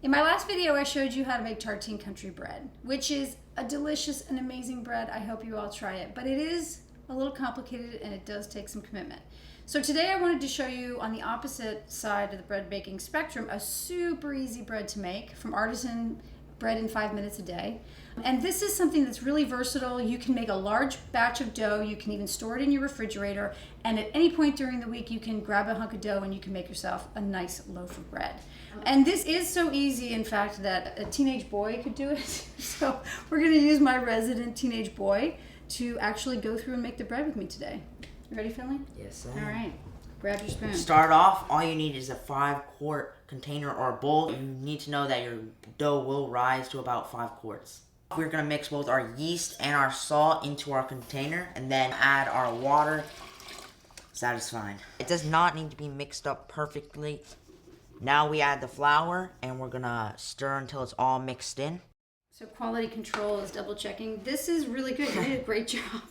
In my last video, I showed you how to make tartine country bread, which is a delicious and amazing bread. I hope you all try it, but it is a little complicated and it does take some commitment. So today I wanted to show you on the opposite side of the bread baking spectrum, a super easy bread to make from artisan bread in 5 minutes a day. And this is something that's really versatile. You can make a large batch of dough. You can even store it in your refrigerator. And at any point during the week, you can grab a hunk of dough and you can make yourself a nice loaf of bread. And this is so easy, in fact, that a teenage boy could do it. So we're gonna use my resident teenage boy to actually go through and make the bread with me today. You ready, Finley? Yes, sir. All right, grab your spoon. Start off, all you need is a 5-quart container or bowl. You need to know that your dough will rise to about 5 quarts. We're gonna mix both our yeast and our salt into our container and then add our water. Satisfying. It does not need to be mixed up perfectly. Now we add the flour and we're gonna stir until it's all mixed in. So quality control is double checking. This is really good. You did a great job.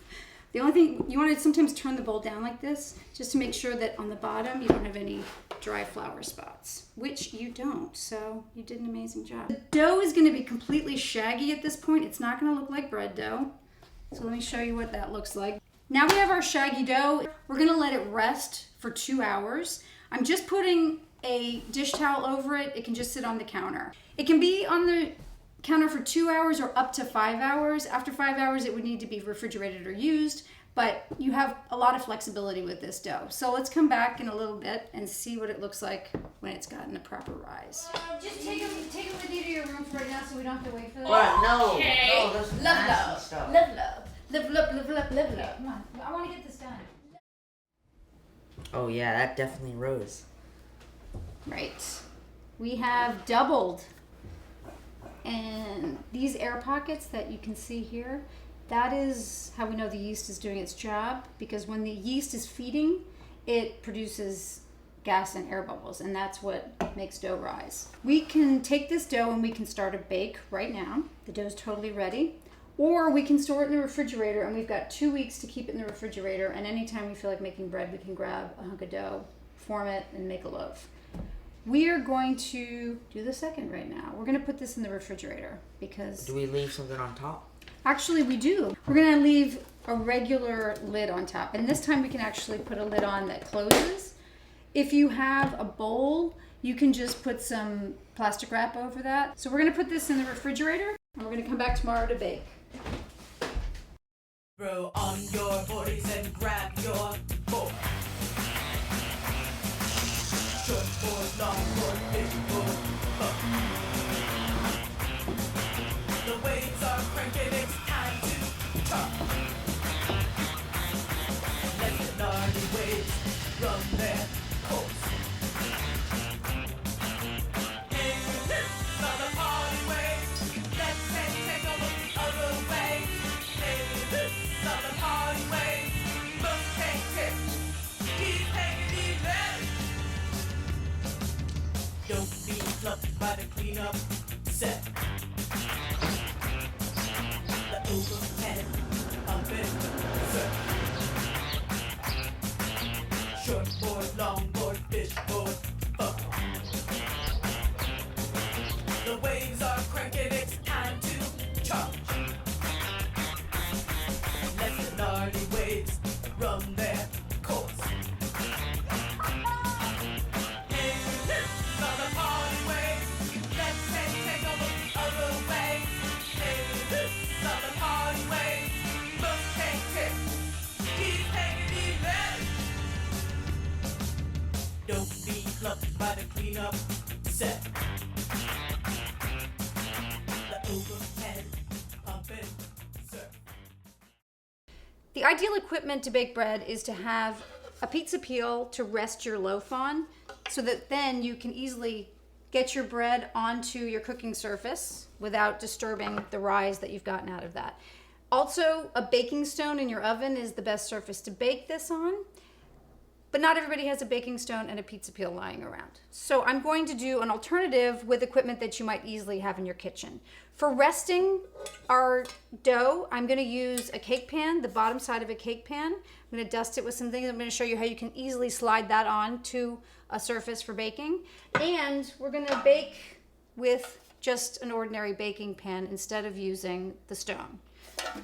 The only thing, you want to sometimes turn the bowl down like this, just to make sure that on the bottom you don't have any dry flour spots, which you don't, so you did an amazing job. The dough is going to be completely shaggy at this point. It's not going to look like bread dough. So let me show you what that looks like. Now we have our shaggy dough. We're going to let it rest for 2 hours. I'm just putting a dish towel over it. It can just sit on the counter. It can be on the counter for 2 hours or up to 5 hours. After 5 hours, it would need to be refrigerated or used, but you have a lot of flexibility with this dough. So let's come back in a little bit and see what it looks like when it's gotten a proper rise. Just take them with you to your room for right now so we don't have to wait for that. What? No. Okay. No, that's nasty stuff. Live love. Come on, I want to get this done. Oh yeah, that definitely rose. Right. We have doubled. And these air pockets that you can see here, that is how we know the yeast is doing its job, because when the yeast is feeding, it produces gas and air bubbles, and that's what makes dough rise. We can take this dough and we can start a bake right now. The dough's totally ready. Or we can store it in the refrigerator, and we've got 2 weeks to keep it in the refrigerator, and anytime we feel like making bread, we can grab a hunk of dough, form it, and make a loaf. We are going to do the second right now. We're going to put this in the refrigerator because... Do we leave something on top? Actually, we do. We're going to leave a regular lid on top. And this time we can actually put a lid on that closes. If you have a bowl, you can just put some plastic wrap over that. So we're going to put this in the refrigerator, and we're going to come back tomorrow to bake. Throw on your 40s and grab your fork. Short board, long board, big board, the waves are cranking, it's time to chop. Let the gnarly waves run their course. Hey, this are the party waves. Let's take over the other way. Hey, this are the party waves. Look, take it. Keep hanging even. Don't be clucked by the cleanup set. The overhead up and set. Short board, long board, fish board, fuck. The waves are cranking, it's time to charge. Let the gnarly waves run their course. Don't be clucked by the cleanup set. The overhead pumping surf. The ideal equipment to bake bread is to have a pizza peel to rest your loaf on, so that then you can easily get your bread onto your cooking surface without disturbing the rise that you've gotten out of that. Also, a baking stone in your oven is the best surface to bake this on, but not everybody has a baking stone and a pizza peel lying around. So I'm going to do an alternative with equipment that you might easily have in your kitchen. For resting our dough, I'm going to use a cake pan, the bottom side of a cake pan. I'm going to dust it with some things. I'm going to show you how you can easily slide that on to a surface for baking. And we're going to bake with just an ordinary baking pan instead of using the stone.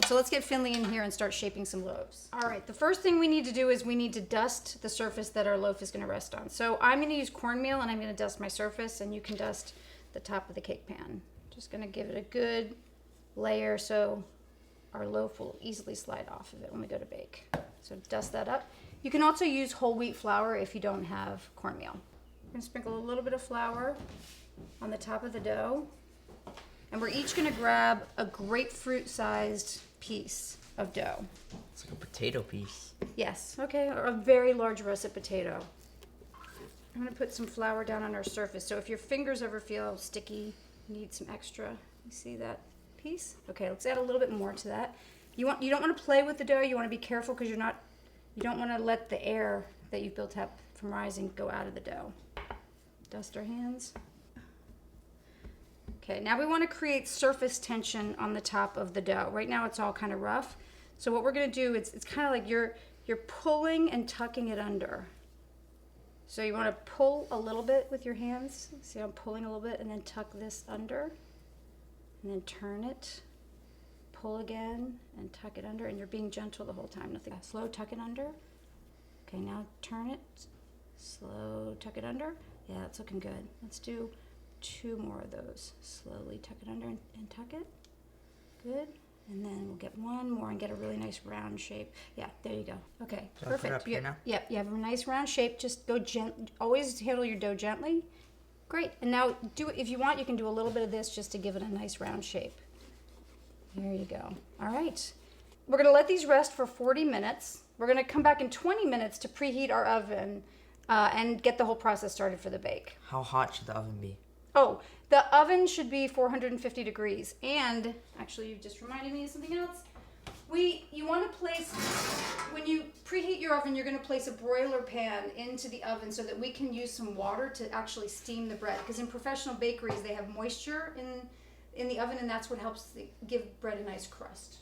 So let's get Finley in here and start shaping some loaves. All right, the first thing we need to do is we need to dust the surface that our loaf is going to rest on. So I'm going to use cornmeal and I'm going to dust my surface, and you can dust the top of the cake pan. Just going to give it a good layer so our loaf will easily slide off of it when we go to bake. So dust that up. You can also use whole wheat flour if you don't have cornmeal. I'm going to sprinkle a little bit of flour on the top of the dough. And we're each going to grab a grapefruit-sized piece of dough. It's like a potato piece. Yes, okay, or a very large russet potato. I'm going to put some flour down on our surface. So if your fingers ever feel sticky, you need some extra. You see that piece? Okay, let's add a little bit more to that. You don't want to play with the dough. You want to be careful because you don't want to let the air that you've built up from rising go out of the dough. Dust our hands. Okay, now we want to create surface tension on the top of the dough. Right now it's all kind of rough. So what we're going to do, it's kind of like you're pulling and tucking it under. So you want to pull a little bit with your hands. See, I'm pulling a little bit, and then tuck this under. And then turn it. Pull again and tuck it under, and you're being gentle the whole time. Nothing. Slow, tuck it under. Okay, now turn it. Slow, tuck it under. Yeah, that's looking good. Let's do 2 more of those. Slowly tuck it under and tuck it. Good. And then we'll get 1 more and get a really nice round shape. Yeah, there you go. Okay, So I'll put it perfect. up here now? Yep, you have a nice round shape. Just go always handle your dough gently. Great. And now if you want, you can do a little bit of this just to give it a nice round shape. There you go. All right. We're going to let these rest for 40 minutes. We're going to come back in 20 minutes to preheat our oven and get the whole process started for the bake. How hot should the oven be? Oh, the oven should be 450 degrees. And actually, you just reminded me of something else. You want to place, when you preheat your oven, you're going to place a broiler pan into the oven so that we can use some water to actually steam the bread. Because in professional bakeries, they have moisture in the oven, and that's what helps give bread a nice crust.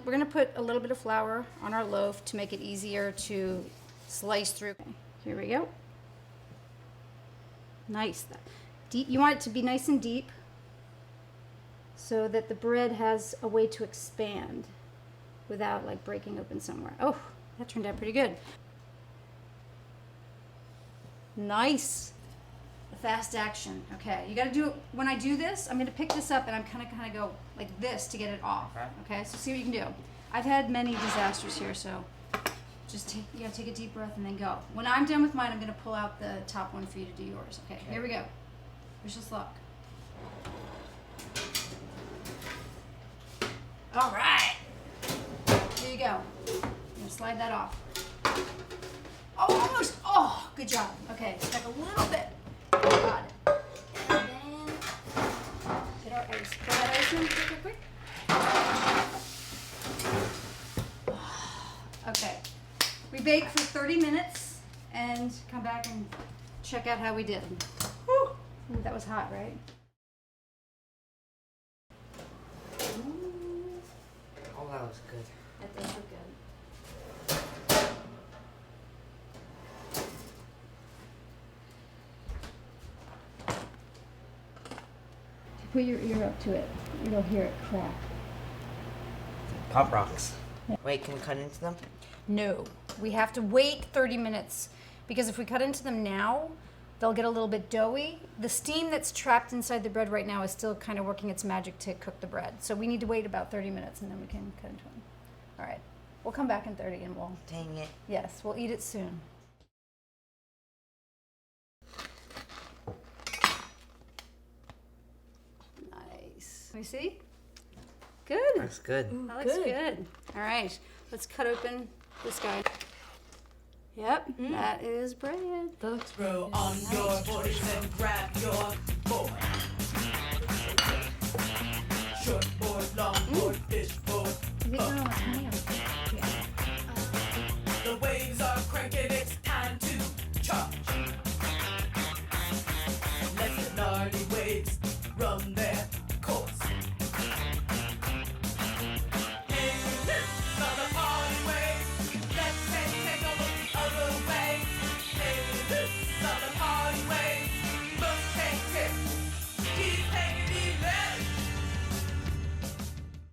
We're going to put a little bit of flour on our loaf to make it easier to slice through. Here we go. Nice. Deep. You want it to be nice and deep so that the bread has a way to expand without like breaking open somewhere. Oh, that turned out pretty good. Nice. Fast action. Okay, you got to do it. When I do this, I'm going to pick this up and I'm kind of go like this to get it off. Okay, so see what you can do. I've had many disasters here, so you got to take a deep breath and then go. When I'm done with mine, I'm going to pull out the top one for you to do yours. Okay, here we go. Wish us luck. All right. Here you go. I'm going to slide that off. Oh, almost. Oh, good job. Okay, stuck a little bit. Got it. And then get our ice. Put that ice in quick. Okay. We bake for 30 minutes and come back and check out how we did. Whew. Ooh, that was hot, right? Ooh. Oh, that was good. That does look good. Put your ear up to it. You'll hear it crack. Pop rocks. Wait, can we cut into them? No, we have to wait 30 minutes because if we cut into them now, they'll get a little bit doughy. The steam that's trapped inside the bread right now is still kind of working its magic to cook the bread. So we need to wait about 30 minutes and then we can cut into them. All right, we'll come back in 30 and we'll... Dang it. Yes, we'll eat it soon. Nice. Let me see. Good. That's good. That looks good. All right, let's cut open this guy. Yep, that is bread. That looks Throw on your 40s and grab your board. Short board, long board, fish board. Is it going on the